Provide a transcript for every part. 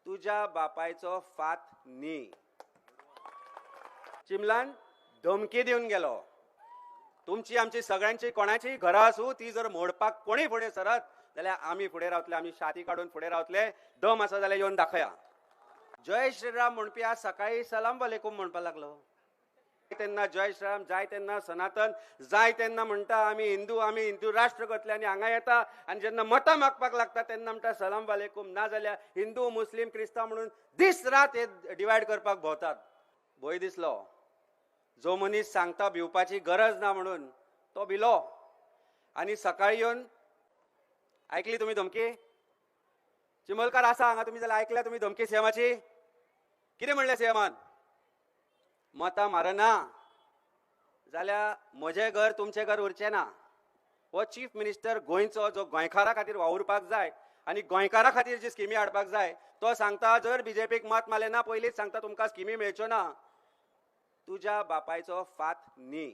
तुझ्या बापायचो फात न्ही. चिमलान धमकी दिवन गेलो. तुमची आमची सगळ्यांची कोणाची घरां आसूं ती जर मोडपाक कोणी फुडें सरत जाल्यार आमी फुडें रावतले, आमी छाती काडून फुडें रावतले. दम आसा जाल्यार येवन दाखया. जय श्रीराम म्हणपी आज सकाळी सलाम वालेकुम म्हणपाक लागलो. तेन्ना जय श्रीराम, जाय तेन्ना सनातन, जाय तेन्ना म्हणटा आमी हिंदू राष्ट्र करतले आनी हांगा येता आनी जेन्ना मतां मागपाक लागता तेन्ना म्हणटा सलाम वालेकुम. ना जाल्यार हिंदू मुस्लीम क्रिस्तांव म्हणून दीस रात हे डिवायड करपाक भोंवतात. भंय दिसलो. जो मनीस सांगता भिवपाची गरज ना म्हणून तो भिलो आनी सकाळी येवन आयकली तुमी धमकी. चिमलकार आसा हांगा तुमी जाल्यार आयकल्या तुमी धमकी सीएमाची. कितें म्हणलें सीएमान? मतां मारना जाल्यार म्हजें घर तुमचें घर उरचें ना. हो चीफ मिनिस्टर गोंयचो जो गोंयकारा खातीर वावुरपाक जाय आनी गोंयकारा खातीर जी स्किमी हाडपाक जाय तो सांगता जर बीजेपीक मत मारलें ना पयलींच सांगता तुमकां स्किमी मेळच्यो ना. तुझ्या बापायचो फात न्ही.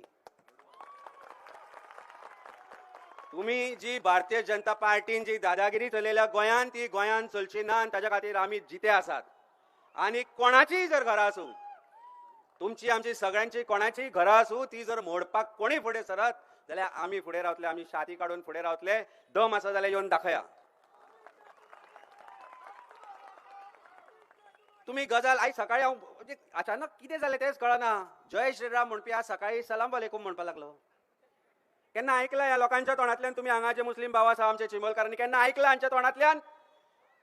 तुम्ही जी भारतीय जनता पार्टीन जी दादागिरी चलयल्या गोंयान ती गोंयान चलची ना आनी ताच्या खातीर आमी जिते आसात. आनी कोणाचीय जर घरां आसूं तुमची आमची सगळ्यांची कोणाचीय घरां आसूं ती जर मोडपाक कोणी फुडें सरत जाल्यार आमी फुडें रावतले, आमी छाती काडून फुडें रावतले. दम आसा जाल्यार येवन दाखया. तुम्ही गजाल आयज सकाळी हांव अचानक कितें जालें तेंच कळना. जय श्रीराम म्हणपी आज सकाळी सलाम वालेकुम म्हणपाक लागलो. केन्ना आयकलां ह्या लोकांच्या तोंडांतल्यान? तुमी हांगा जे मुस्लीम भाव आसा आमचे चिमलकारांनी केन्ना आयकलां हांच्या तोंडांतल्यान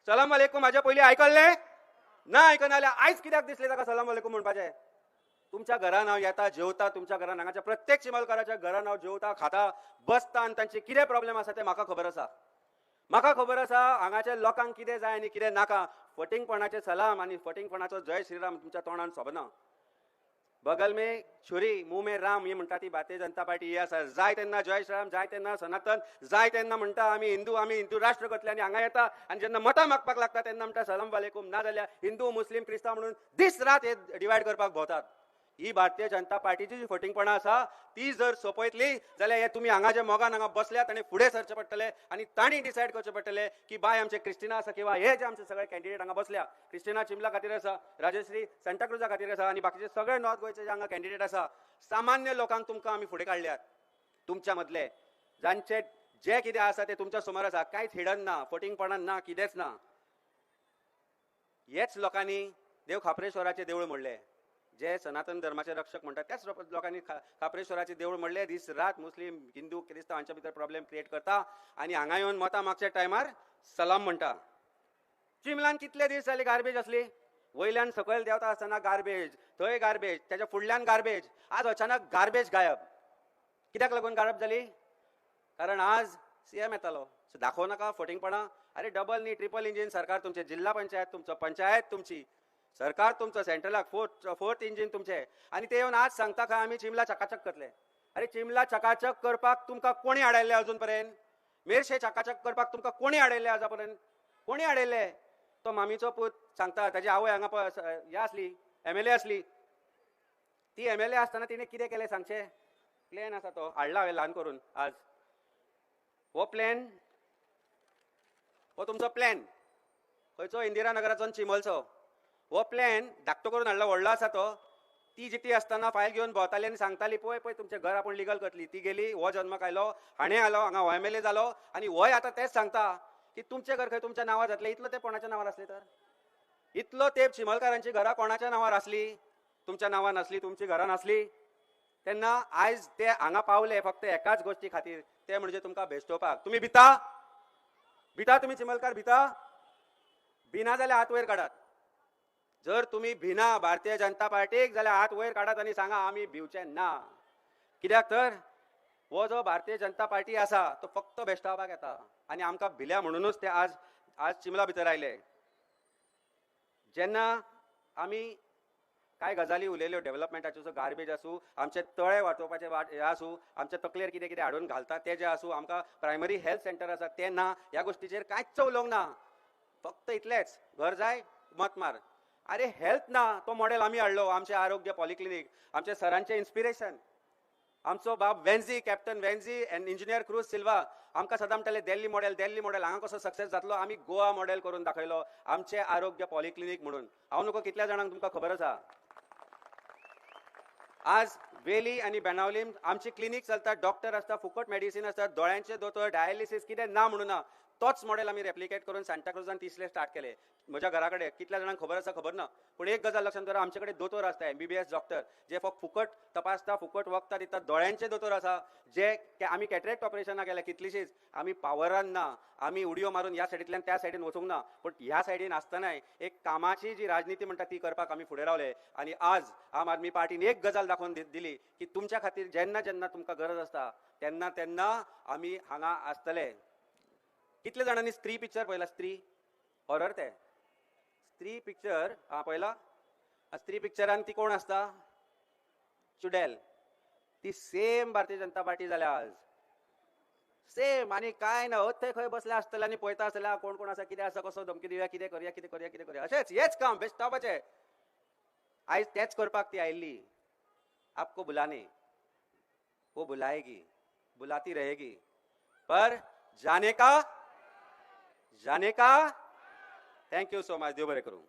सलाम वालेकुम? हाज्या पयलीं आयकल्लें ना? आयकना जाल्यार आयज कित्याक दिसलें ताका सलाम वालेकुम म्हणपाचें? तुमच्या घरान हांव येता जेवता, तुमच्या घरान हांगाच्या प्रत्येक चिमलकाराच्या घरान हांव जेवता खाता बसता आनी तांचे कितें प्रॉब्लेम आसा ते म्हाका खबर आसा. म्हाका खबर आसा हांगाच्या लोकांक कितें जाय आनी कितें नाका. फटिंगपणाचे सलाम आनी फटिंगपणाचो जय श्रीराम तुमच्या तोंडान सोबना. बगल में छुरी मुंह में राम ही म्हणटा ती भारतीय जनता पार्टी ही आसा. जाय तेन्ना जय श्रीराम, जाय तेन्ना सनातन, जाय तेन्ना म्हणटा आमी हिंदू राष्ट्र करतले आनी हांगा येता आनी जेन्ना मतां मागपाक लागता तेन्ना म्हणटा सलाम वालेकुम. ना जाल्यार हिंदू मुस्लीम क्रिस्तांव म्हणून दीस रात हे डिवायड करपाक भोंवतात. ही भारतीय जनता पार्टीची जी फटिंगपणां आसा ती जर सोपयतली जाल्यार हे तुमी हांगा जे मोगान हांगा बसल्यात आनी फुडें सरचे पडटले आनी तांणी डिसायड करचे पडटले की बाय आमचे क्रिस्टिना आसा किंवा हे जे आमचे सगळे कॅन्डिडेट हांगा बसल्या. क्रिस्टिना चिमला खातीर आसा, राजश्री सांताक्रुजा खातीर आसा आनी बाकीचे सगळे नॉर्थ गोंयचे जे हांगा कॅन्डिडेट आसा. सामान्य लोकांक तुमकां आमी फुडें काडल्यात. तुमच्या मदले जांचे जे कितें आसा ते तुमच्या समोर आसा. कांयच हिडन ना, फटिंगपणान ना, कितेंच ना. हेच लोकांनी देव खापरेश्वराचें देवूळ मोडलें. जे सनातन धर्माचे रक्षक म्हणतात त्याच लोकांनी खापरेश्वराचे देवूळ मोडले. दीस रात मुस्लीम हिंदू क्रिस्तांव हांच्या भितर प्रॉब्लेम क्रिएट करता आनी हांगा येवन मतां मागच्या टायमार सलाम म्हणटा. चिमलान कितले दीस जाले गार्बेज असली. वयल्यान सकयल देंवता आसतना गार्बेज, थंय गार्बेज, त्याच्या फुडल्यान गार्बेज. आज अचानक गार्बेज गायब. कित्याक लागून गायब जाली? कारण आज सीएम येतालो. दाखोव नाका फटिंगपणां. अरे डबल न्ही ट्रिपल इंजिन सरकार तुमचे. जिल्हा पंचायत तुमचो, पंचायत तुमची, सरकार तुमचं, सेंट्रलाक फोर्थ इंजिन तुमचे. आणि ते येऊन आज सांगता का आम्ही चिमला चकाचक करतले. अरे चिमला चकाचक करपाक तुमकां कोणी हाडयल्ले अजून पर्यंत? मेरशे चकाचक करपाक तुमकां कोणी हाडयल्ले आजा पर्यंत? कोणी हाडयल्ले? तो मामीचो पूत सांगता ताजी आवय हांगा हे आसली MLA आसली. ती MLA आसतना तिने कितें केलें सांगचें? प्लॅन आसा तो हाडला हांवें ल्हान करून आज. हो प्लॅन, हो तुमचो प्लॅन खंयचो? इंदिरा नगराचो चिमलचो. हो प्लॅन धाकटो करून हाडला, व्हडलो आसा तो. ती जिती आसतना फायल घेवन भोंवताली आनी सांगताली पळय पळय तुमचें घर आपूण लिगल करतली. ती गेली, हो जन्माक आयलो, हाणें आलो हांगा, हो MLA जालो आनी होय आतां तेच सांगता की तुमचें घर खंय तुमच्या नांवार जातलें. इतलो तेंप कोणाच्या नांवार आसलें तर? इतलो तेंप चिमलकारांची घरां कोणाच्या नांवार आसली? तुमच्या नांवार नासली, तुमची घरां नासली. तेन्ना आयज ते हांगा पावले फक्त एकाच गोश्टी खातीर, ते म्हणजे तुमकां भेसटोवपाक. तुमी भिता? भिता तुमी चिमलकार? भिता? भिना जाल्यार हात वयर काडात. जर तुम्ही भिना भारतीय जनता पार्टीक जाल्यार हात वयर काडात आनी सांगा आमी भिवचे ना. कित्याक तर हो जो भारतीय जनता पार्टी आसा तो फक्त भेश्टावपाक येता आनी आमकां भिल्या म्हणूनच ते आज चिमला भितर आयले. जेन्ना आमी काय गजाली उलयल्यो डेव्हलपमेंटाच्यो, गार्बेज आसूं, आमचे तळे वाचोवपाचे हे आसूं, आमच्या तकलेर कितें कितें हाडून घालता ते जे आसूं, आमकां प्रायमरी हेल्थ सेंटर आसा ते ना, ह्या गोश्टीचेर कांयच उलोवंक ना. फक्त इतलेंच, घर जाय मत मार. अरे हेल्थ ना तो मॉडेल आमी हाडलो. आमचे आरोग्य पॉलिक्लिनीक, आमचे सरांचे इन्स्पिरेशन. आमचो बाब वेन्झी कॅप्टन वेन्झी एंड इंजिनियर क्रूज सिल्वा आमकां सदां म्हणटाले दिल्ली मॉडेल हांगा कसो सक्सेस जातलो आमी गोवा मॉडेल करून दाखयलो आमचे आरोग्य पॉलिक्लिनीक म्हणून हांव नको कितल्या जाणांक तुमकां खबर आसा आज वेली आणि बेनावलीम आमची क्लिनीक चलतात डॉक्टर असतात फुकट मेडिसिन असतात दोळ्यांचे दोतोर डायलिसीस कितें ना म्हणून ना तोच मॉडेल आमी रेप्लिकेट करून सांताक्रुजान तिसरे स्टार्ट केले म्हज्या घरा कडेन कितल्या जाणांक खबर आसा खबर ना पूण एक गजाल लक्षात दवरा आमचे कडेन दोतोर आसता MBBS डॉक्टर जे फक्त फुकट तपासता फुकट वखदां दितात दोळ्यांचे दोतोर आसा जे आमी कॅटरेक्ट ऑपरेशनाक गेल्या कितलीशीच आमी पावरान ना आमी उडयो मारून ह्या सायडींतल्यान त्या सायडीन वचूंक ना पूण ह्या सायडीन आसतनाय एक कामाची जी राजनीती म्हणटा ती करपाक आमी फुडें रावले आनी आज आम आदमी पार्टीन एक गजाल दाखोवन दिली की तुमच्या खातीर जेन्ना जेन्ना तुमकां गरज आसता तेन्ना तेन्ना आमी हांगा आसतले कितले जाणांनी स्त्री पिक्चर पळयला स्त्री हॉरर ते स्त्री पिक्चर पळयला स्त्री पिक्चरान ती कोण आसता चुडेल ती सेम भारतीय जनता पार्टी जाल्या आज सेम आनी काय ना थंय खंय बसले आसतले आनी पळयता आसतले कोण कोण आसा कितें आसा कसो धमकी दिवया कितें करया अशेंच हेच काम बेस्टॉपाचें आयज तेच करपाक ती आयिल्ली आपको बुलाने वो बुलाएगी बुलाती रहेगी पर जाने का थैंक यू सो मच देव बरें करूं